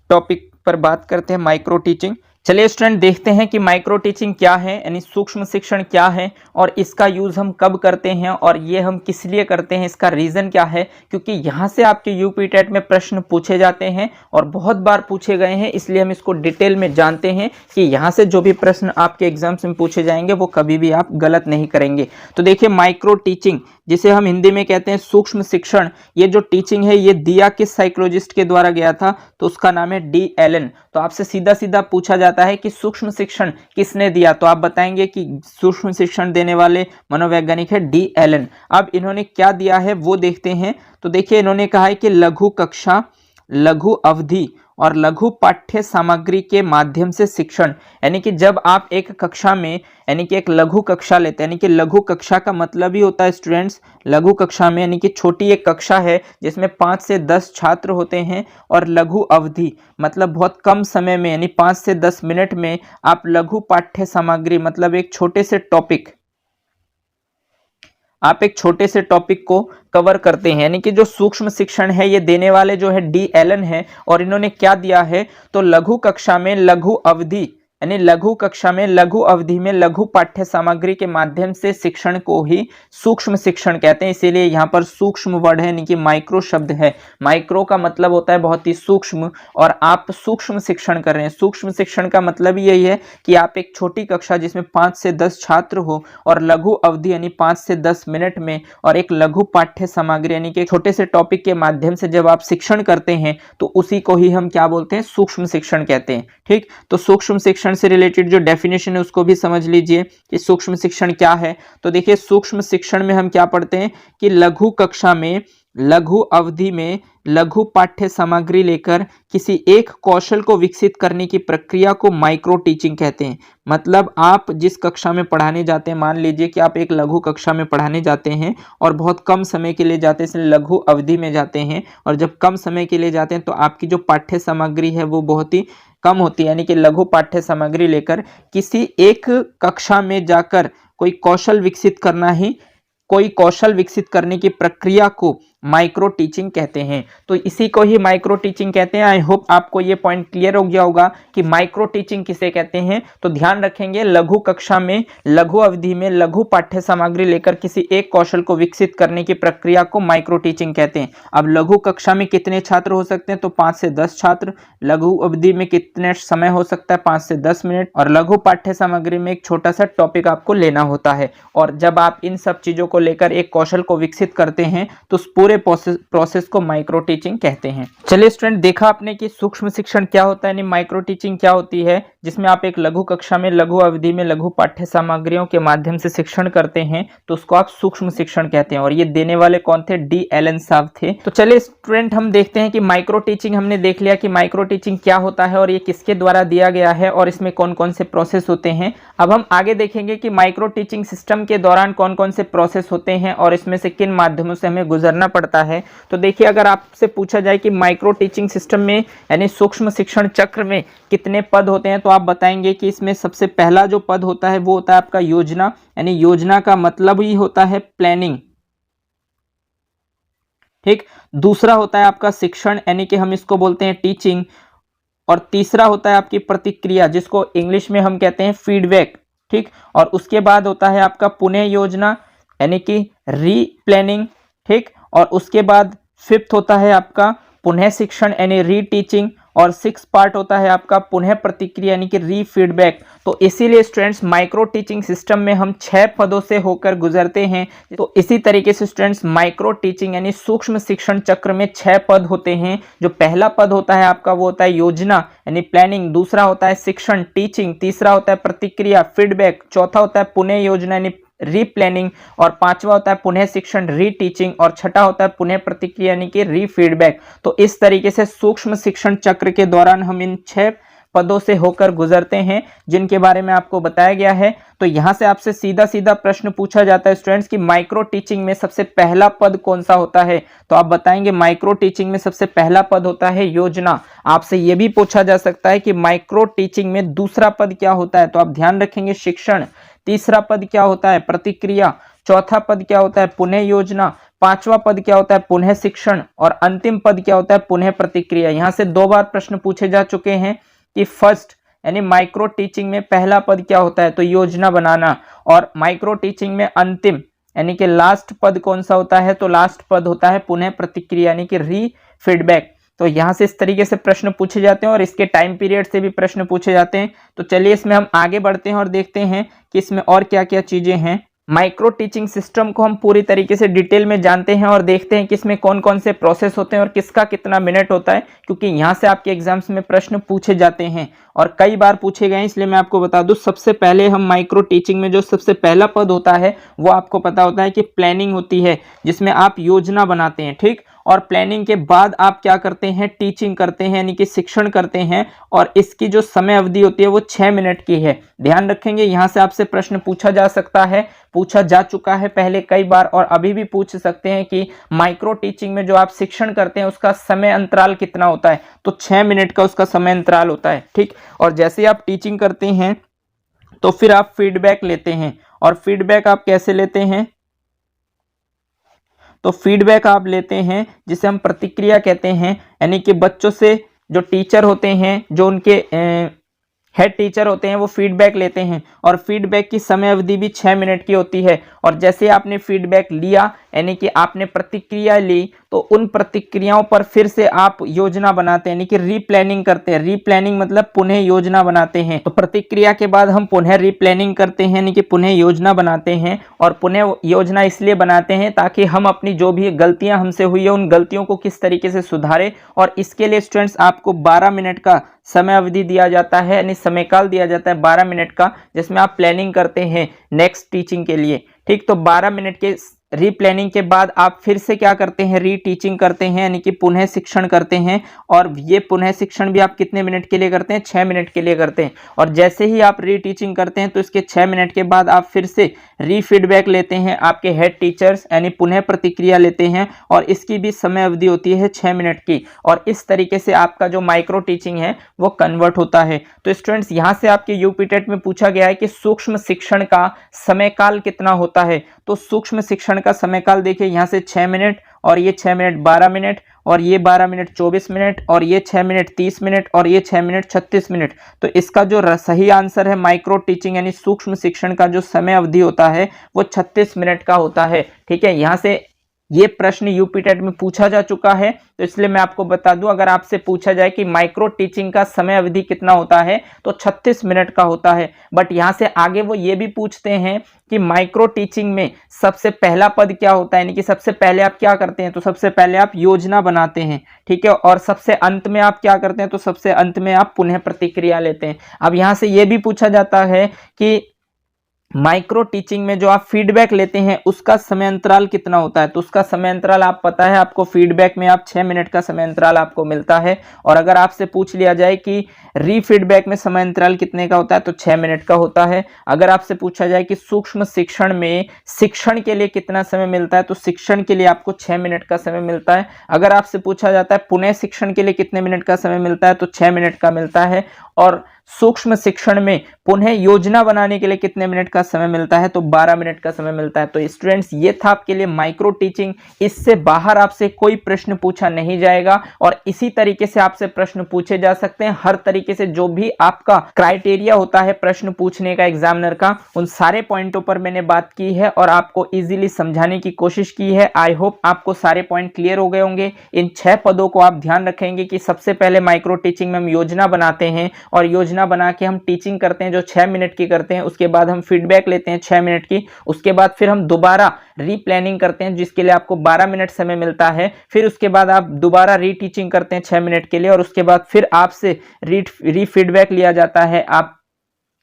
टॉपिक पर बात करते हैं, माइक्रो टीचिंग। चलिए स्टूडेंट देखते हैं कि माइक्रो टीचिंग क्या है, यानी सूक्ष्म शिक्षण क्या है और इसका यूज हम कब करते हैं और ये हम किस लिए करते हैं, इसका रीजन क्या है। क्योंकि यहाँ से आपके यूपी टेट में प्रश्न पूछे जाते हैं और बहुत बार पूछे गए हैं, इसलिए हम इसको डिटेल में जानते हैं कि यहाँ से जो भी प्रश्न आपके एग्जाम्स में पूछे जाएंगे वो कभी भी आप गलत नहीं करेंगे। तो देखिए माइक्रो टीचिंग, जिसे हम हिंदी में कहते हैं सूक्ष्म शिक्षण, ये जो टीचिंग है ये दिया किस साइकोलॉजिस्ट के द्वारा गया था, तो उसका नाम है डी एलन। तो आपसे सीधा सीधा पूछा जाता है कि सूक्ष्म शिक्षण किसने दिया, तो आप बताएंगे कि सूक्ष्म शिक्षण देने वाले मनोवैज्ञानिक है डी एलन। अब इन्होंने क्या दिया है वो देखते हैं। तो देखिए इन्होंने कहा है कि लघु कक्षा, लघु अवधि और लघु पाठ्य सामग्री के माध्यम से शिक्षण, यानी कि जब आप एक कक्षा में, यानी कि एक लघु कक्षा लेते हैं, यानी कि लघु कक्षा का मतलब ही होता है स्टूडेंट्स, लघु कक्षा में यानी कि छोटी एक कक्षा है जिसमें 5 से 10 छात्र होते हैं, और लघु अवधि मतलब बहुत कम समय में यानी 5 से 10 मिनट में आप लघु पाठ्य सामग्री मतलब एक छोटे से टॉपिक, आप एक छोटे से टॉपिक को कवर करते हैं। यानी कि जो सूक्ष्म शिक्षण है ये देने वाले जो है डी एलन है, और इन्होंने क्या दिया है, तो लघु कक्षा में लघु अवधि, यानी लघु कक्षा में लघु अवधि में लघु पाठ्य सामग्री के माध्यम से शिक्षण को ही सूक्ष्म शिक्षण कहते हैं। इसीलिए यहाँ पर सूक्ष्म वर्ड है, यानी कि माइक्रो शब्द है। माइक्रो का मतलब होता है बहुत ही सूक्ष्म, और आप सूक्ष्म शिक्षण कर रहे हैं। सूक्ष्म शिक्षण का मतलब यही है कि आप एक छोटी कक्षा जिसमें 5 से 10 छात्र हो, और लघु अवधि यानी 5 से 10 मिनट में, और एक लघु पाठ्य सामग्री यानी कि छोटे से टॉपिक के माध्यम से जब आप शिक्षण करते हैं तो उसी को ही हम क्या बोलते हैं, सूक्ष्म शिक्षण कहते हैं। ठीक, तो सूक्ष्म शिक्षण से रिलेटेड जो डेफिनेशन है उसको भी समझ लीजिए कि सूक्ष्म शिक्षण क्या है। तो देखिए सूक्ष्म शिक्षण में हम क्या पढ़ते हैं कि लघु कक्षा में लघु अवधि में लघु पाठ्य सामग्री लेकर किसी एक कौशल को विकसित करने की प्रक्रिया को माइक्रो टीचिंग कहते हैं। मतलब आप जिस कक्षा में पढ़ाने जाते हैं, मान लीजिए कि आप एक लघु कक्षा में पढ़ाने जाते हैं और बहुत कम समय के लिए जाते हैं, इसलिए लघु अवधि में जाते हैं, और जब कम समय के लिए जाते हैं तो आपकी जो पाठ्य सामग्री है वो बहुत ही कम होती है। यानी कि लघु पाठ्य सामग्री लेकर किसी एक कक्षा में जाकर कोई कौशल विकसित करना ही, कोई कौशल विकसित करने की प्रक्रिया को माइक्रो टीचिंग कहते हैं। तो इसी को ही माइक्रो टीचिंग कहते हैं। आई होप आपको ये पॉइंट क्लियर हो गया होगा कि माइक्रो टीचिंग किसे कहते हैं। तो ध्यान रखेंगे, लघु कक्षा में लघु अवधि में लघु पाठ्य सामग्री लेकर किसी एक कौशल को विकसित करने की प्रक्रिया को माइक्रो टीचिंग कहते हैं। अब लघु कक्षा में कितने छात्र हो सकते हैं, तो 5 से 10 छात्र। लघु अवधि में कितने समय हो सकता है, 5 से 10 मिनट। और लघु पाठ्य सामग्री में एक छोटा सा टॉपिक आपको लेना होता है, और जब आप इन सब चीजों को लेकर एक कौशल को विकसित करते हैं तो उस पूरे प्रोसेस को माइक्रो टीचिंग कहते हैं। चलिए स्टूडेंट, देखा आपने कि सूक्ष्म शिक्षण क्या होता है, यानी माइक्रो टीचिंग क्या होती है, जिसमें आप एक लघु कक्षा में लघु अवधि में लघु पाठ्य सामग्रियों के माध्यम से शिक्षण करते हैं, तो उसको आप सूक्ष्म शिक्षण कहते हैं। और ये देने वाले कौन थे, डी एलन साहब थे। तो चलिए स्टूडेंट, हम देखते हैं कि माइक्रो टीचिंग, हमने देख लिया कि माइक्रो टीचिंग क्या होता है और ये किसके द्वारा दिया गया है और इसमें कौन कौन से प्रोसेस होते हैं। अब हम आगे देखेंगे कि माइक्रो टीचिंग सिस्टम के दौरान कौन कौन से प्रोसेस होते हैं और इसमें से किन माध्यमों से हमें गुजरना पड़ता है। तो देखिए, अगर आपसे पूछा जाए कि माइक्रो टीचिंग सिस्टम में यानी सूक्ष्म शिक्षण चक्र में कितने पद होते हैं, तो आप बताएंगे कि इसमें सबसे पहला जो पद होता है वो होता है आपका योजना, यानी योजना का मतलब ही होता है प्लानिंग, ठीक। दूसरा होता है आपका शिक्षण, यानी कि हम इसको बोलते हैं टीचिंग। और तीसरा होता है आपकी प्रतिक्रिया, जिसको इंग्लिश में हम कहते हैं फीडबैक, ठीक। और उसके बाद होता है आपका पुनः योजना, यानी कि री प्लानिंग, ठीक। और उसके बाद फिफ्थ होता है आपका पुनः शिक्षण यानी री टीचिंग। और सिक्स पार्ट होता है आपका पुनः प्रतिक्रिया यानी कि री फीडबैक। तो इसीलिए स्टूडेंट्स माइक्रो टीचिंग सिस्टम में हम 6 पदों से होकर गुजरते हैं। तो इसी तरीके से स्टूडेंट्स माइक्रो टीचिंग यानी सूक्ष्म शिक्षण चक्र में 6 पद होते हैं। जो पहला पद होता है आपका वो होता है योजना यानी प्लानिंग, दूसरा होता है शिक्षण टीचिंग, तीसरा होता है प्रतिक्रिया फीडबैक, चौथा होता है पुनः योजना यानी री प्लानिंग, और पांचवा होता है पुनः शिक्षण री टीचिंग, और छठा होता है पुनः प्रतिक्रिया यानी कि री फीडबैक। तो इस तरीके से सूक्ष्म शिक्षण चक्र के दौरान हम इन 6 पदों से होकर गुजरते हैं जिनके बारे में आपको बताया गया है। तो यहां से आपसे सीधा सीधा प्रश्न पूछा जाता है स्टूडेंट्स कि माइक्रो टीचिंग में सबसे पहला पद कौन सा होता है। तो आप बताएंगे माइक्रो टीचिंग में सबसे पहला पद होता है योजना। आपसे यह भी पूछा जा सकता है कि माइक्रो टीचिंग में दूसरा पद क्या होता है, तो आप ध्यान रखेंगे शिक्षण। तीसरा पद क्या होता है प्रतिक्रिया, चौथा पद क्या होता है पुनः योजना, पांचवा पद क्या होता है पुनः शिक्षण, और अंतिम पद क्या होता है पुनः प्रतिक्रिया। यहां से 2 बार प्रश्न पूछे जा चुके हैं कि फर्स्ट यानी माइक्रो टीचिंग में पहला पद क्या होता है, तो योजना बनाना। और माइक्रो टीचिंग में अंतिम यानी कि लास्ट पद कौन सा होता है, तो लास्ट पद होता है पुनः प्रतिक्रिया यानी कि री फीडबैक। तो यहां से इस तरीके से प्रश्न पूछे जाते हैं और इसके टाइम पीरियड से भी प्रश्न पूछे जाते हैं। तो चलिए इसमें हम आगे बढ़ते हैं और देखते हैं कि इसमें और क्या क्या चीजें हैं। माइक्रो टीचिंग सिस्टम को हम पूरी तरीके से डिटेल में जानते हैं और देखते हैं कि इसमें कौन कौन से प्रोसेस होते हैं और किसका कितना मिनट होता है, क्योंकि यहां से आपके एग्जाम्स में प्रश्न पूछे जाते हैं और कई बार पूछे गए हैं। इसलिए मैं आपको बता दूं, सबसे पहले हम माइक्रो टीचिंग में जो सबसे पहला पद होता है वो आपको पता होता है कि प्लानिंग होती है, जिसमें आप योजना बनाते हैं, ठीक। और प्लानिंग के बाद आप क्या करते हैं, टीचिंग करते हैं यानी कि शिक्षण करते हैं। और इसकी जो समय अवधि होती है वो 6 मिनट की है। ध्यान रखेंगे, यहां से आपसे प्रश्न पूछा जा सकता है, पूछा जा चुका है पहले कई बार और अभी भी पूछ सकते हैं कि माइक्रो टीचिंग में जो आप शिक्षण करते हैं उसका समय अंतराल कितना होता है, तो 6 मिनट का उसका समय अंतराल होता है, ठीक। और जैसे आप टीचिंग करते हैं तो फिर आप फीडबैक लेते हैं। और फीडबैक आप कैसे लेते हैं, तो फीडबैक आप लेते हैं जिसे हम प्रतिक्रिया कहते हैं, यानी कि बच्चों से जो टीचर होते हैं, जो उनके हेड टीचर होते हैं, वो फीडबैक लेते हैं। और फीडबैक की समय अवधि भी 6 मिनट की होती है। और जैसे आपने फीडबैक लिया यानी कि आपने प्रतिक्रिया ली, तो उन प्रतिक्रियाओं पर फिर से आप योजना बनाते हैं यानी कि रीप्लानिंग करते हैं। रीप्लानिंग मतलब पुनः योजना बनाते हैं। तो प्रतिक्रिया के बाद हम पुनः रीप्लानिंग करते हैं यानी कि पुनः योजना बनाते हैं। और पुनः योजना इसलिए बनाते हैं ताकि हम अपनी जो भी गलतियां हमसे हुई है उन गलतियों को किस तरीके से सुधारें। और इसके लिए स्टूडेंट्स आपको 12 मिनट का समय अवधि दिया जाता है, यानी समय काल दिया जाता है 12 मिनट का, जिसमें आप प्लानिंग करते हैं नेक्स्ट टीचिंग के लिए, ठीक। तो 12 मिनट के रीप्लानिंग के बाद आप फिर से क्या करते हैं, री टीचिंग करते हैं यानी कि पुनः शिक्षण करते हैं। और ये पुनः शिक्षण भी आप कितने मिनट के लिए करते हैं, 6 मिनट के लिए करते हैं। और जैसे ही आप री टीचिंग करते हैं तो इसके 6 मिनट के बाद आप फिर से री फीडबैक लेते हैं आपके हेड टीचर्स, यानी पुनः प्रतिक्रिया लेते हैं। और इसकी भी समय अवधि होती है 6 मिनट की। और इस तरीके से आपका जो माइक्रो टीचिंग है वो कन्वर्ट होता है। तो स्टूडेंट्स, यहाँ से आपके यूपी टेट में पूछा गया है कि सूक्ष्म शिक्षण का समय काल कितना होता है। तो सूक्ष्म शिक्षण का समय काल देखिए, यहाँ से 6 मिनट, और ये 6 मिनट 12 मिनट, और ये 12 मिनट 24 मिनट, और ये 6 मिनट 30 मिनट, और ये 6 मिनट 36 मिनट। तो इसका जो सही आंसर है माइक्रो टीचिंग यानी सूक्ष्म शिक्षण का जो समय अवधि होता है वो 36 मिनट का होता है, ठीक है। यहाँ से ये प्रश्न यूपी टेट में पूछा जा चुका है, तो इसलिए मैं आपको बता दूं, अगर आपसे पूछा जाए कि माइक्रो टीचिंग का समय अवधि कितना होता है तो 36 मिनट का होता है। बट यहां से आगे वो ये भी पूछते हैं कि माइक्रो टीचिंग में सबसे पहला पद क्या होता है, यानी कि सबसे पहले आप क्या करते हैं, तो सबसे पहले आप योजना बनाते हैं, ठीक है। और सबसे अंत में आप क्या करते हैं, तो सबसे अंत में आप पुनः प्रतिक्रिया लेते हैं। अब यहां से ये भी पूछा जाता है कि माइक्रो टीचिंग में जो आप फीडबैक लेते हैं उसका समय अंतराल कितना होता है, तो उसका समय अंतराल आप पता है आपको, फीडबैक में आप 6 मिनट का समय अंतराल आपको मिलता है। और अगर आपसे पूछ लिया जाए कि री फीडबैक में समय अंतराल कितने का होता है, तो 6 मिनट का होता है। अगर आपसे पूछा जाए कि सूक्ष्म शिक्षण में शिक्षण के लिए कितना समय मिलता है, तो शिक्षण के लिए आपको 6 मिनट का समय मिलता है। अगर आपसे पूछा जाता है पुनः शिक्षण के लिए कितने मिनट का समय मिलता है, तो 6 मिनट का मिलता है। और सूक्ष्म शिक्षण में पुनः योजना बनाने के लिए कितने मिनट का समय मिलता है? तो 12 मिनट का समय मिलता है। तो स्टूडेंट्स ये था आपके लिए माइक्रो टीचिंग। इससे बाहर आपसे कोई प्रश्न पूछा नहीं जाएगा और इसी तरीके से आपसे प्रश्न पूछे जा सकते हैं। हर तरीके से जो भी आपका क्राइटेरिया होता है प्रश्न पूछने का एग्जामिनर का, उन सारे पॉइंटों पर मैंने बात की है और आपको इजीली समझाने की कोशिश की है। आई होप आपको सारे पॉइंट क्लियर हो गए होंगे। इन 6 पदों को आप ध्यान रखेंगे कि सबसे पहले माइक्रो टीचिंग में हम योजना बनाते हैं और योजना बना के हम टीचिंग करते हैं जो 6 मिनट की करते हैं। उसके बाद हम फीडबैक लेते हैं 6 मिनट की। उसके बाद फिर हम दोबारा रीप्लानिंग करते हैं जिसके लिए आपको 12 मिनट समय मिलता है। फिर उसके बाद आप दोबारा रीटीचिंग करते हैं 6 मिनट के लिए और उसके बाद फिर आपसे री फीडबैक लिया जाता है आप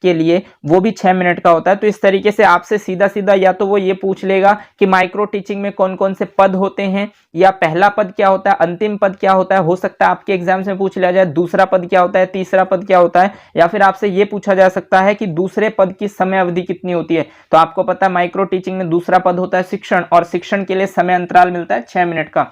के लिए, वो भी 6 मिनट का होता है। तो इस तरीके से आपसे सीधा सीधा या तो वो ये पूछ लेगा कि माइक्रो टीचिंग में कौन कौन से पद होते हैं, या पहला पद क्या होता है, अंतिम पद क्या होता है। हो सकता है आपके एग्जाम में पूछ लिया जाए दूसरा पद क्या होता है, तीसरा पद क्या होता है, या फिर आपसे ये पूछा जा सकता है कि दूसरे पद की समय अवधि कितनी होती है। तो आपको पता है माइक्रो टीचिंग में दूसरा पद होता है शिक्षण, और शिक्षण के लिए समय अंतराल मिलता है 6 मिनट का।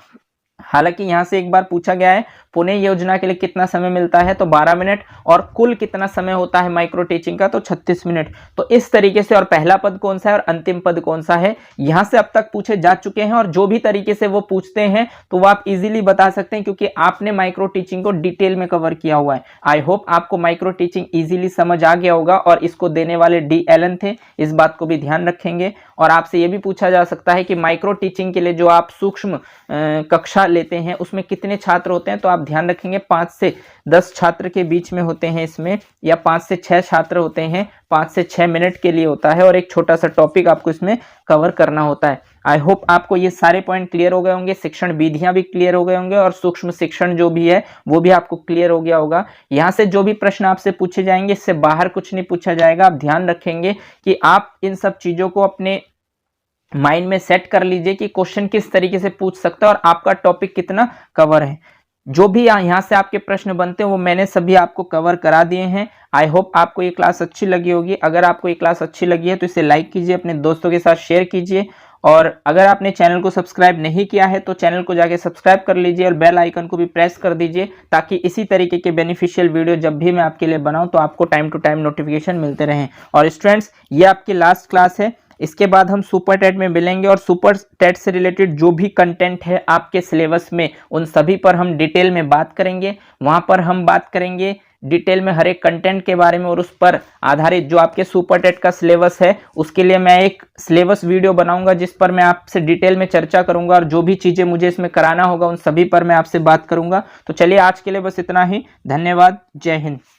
हालांकि यहां से एक बार पूछा गया है पुणे योजना के लिए कितना समय मिलता है, तो 12 मिनट, और कुल कितना समय होता है माइक्रो टीचिंग का, तो 36 मिनट। तो इस तरीके से, और पहला पद कौन सा है और अंतिम पद कौन सा है, यहां से अब तक पूछे जा चुके हैं। और जो भी तरीके से वो पूछते हैं तो वो आप इजीली बता सकते हैं क्योंकि आपने माइक्रो टीचिंग को डिटेल में कवर किया हुआ है। आई होप आपको माइक्रो टीचिंग इजीली समझ आ गया होगा और इसको देने वाले डी एलन थे, इस बात को भी ध्यान रखेंगे। और आपसे ये भी पूछा जा सकता है कि माइक्रो टीचिंग के लिए जो आप सूक्ष्म कक्षा लेते हैं उसमें कितने छात्र होते हैं, तो आप ध्यान रखेंगे 5 से 10 छात्र के बीच में होते हैं इसमें, या 5 से 6 छात्र होते हैं। 5 से 6 मिनट के लिए होता है और एक छोटा सा टॉपिक आपको इसमें कवर करना होता है। आई होप आपको ये सारे पॉइंट क्लियर हो गए होंगे, शिक्षण विधियां भी क्लियर हो गए होंगे और सूक्ष्म शिक्षण जो भी है वो भी आपको क्लियर हो गया होगा। यहाँ से जो भी प्रश्न आपसे पूछे जाएंगे इससे बाहर कुछ नहीं पूछा जाएगा। आप ध्यान रखेंगे कि आप इन सब चीजों को अपने माइंड में सेट कर लीजिए कि क्वेश्चन किस तरीके से पूछ सकता है और आपका टॉपिक कितना कवर है। जो भी यहाँ से आपके प्रश्न बनते हैं वो मैंने सभी आपको कवर करा दिए हैं। आई होप आपको ये क्लास अच्छी लगी होगी। अगर आपको ये क्लास अच्छी लगी है तो इसे लाइक कीजिए, अपने दोस्तों के साथ शेयर कीजिए, और अगर आपने चैनल को सब्सक्राइब नहीं किया है तो चैनल को जाके सब्सक्राइब कर लीजिए और बेल आइकन को भी प्रेस कर दीजिए ताकि इसी तरीके के बेनिफिशियल वीडियो जब भी मैं आपके लिए बनाऊं तो आपको टाइम टू टाइम नोटिफिकेशन मिलते रहें। और स्टूडेंट्स, ये आपकी लास्ट क्लास है, इसके बाद हम सुपर टेट में मिलेंगे और सुपर टेट से रिलेटेड जो भी कंटेंट है आपके सिलेबस में उन सभी पर हम डिटेल में बात करेंगे। वहां पर हम बात करेंगे डिटेल में हर एक कंटेंट के बारे में, और उस पर आधारित जो आपके सुपर टेट का सिलेबस है उसके लिए मैं एक सिलेबस वीडियो बनाऊंगा जिस पर मैं आपसे डिटेल में चर्चा करूंगा और जो भी चीजें मुझे इसमें कराना होगा उन सभी पर मैं आपसे बात करूंगा। तो चलिए आज के लिए बस इतना ही। धन्यवाद। जय हिंद।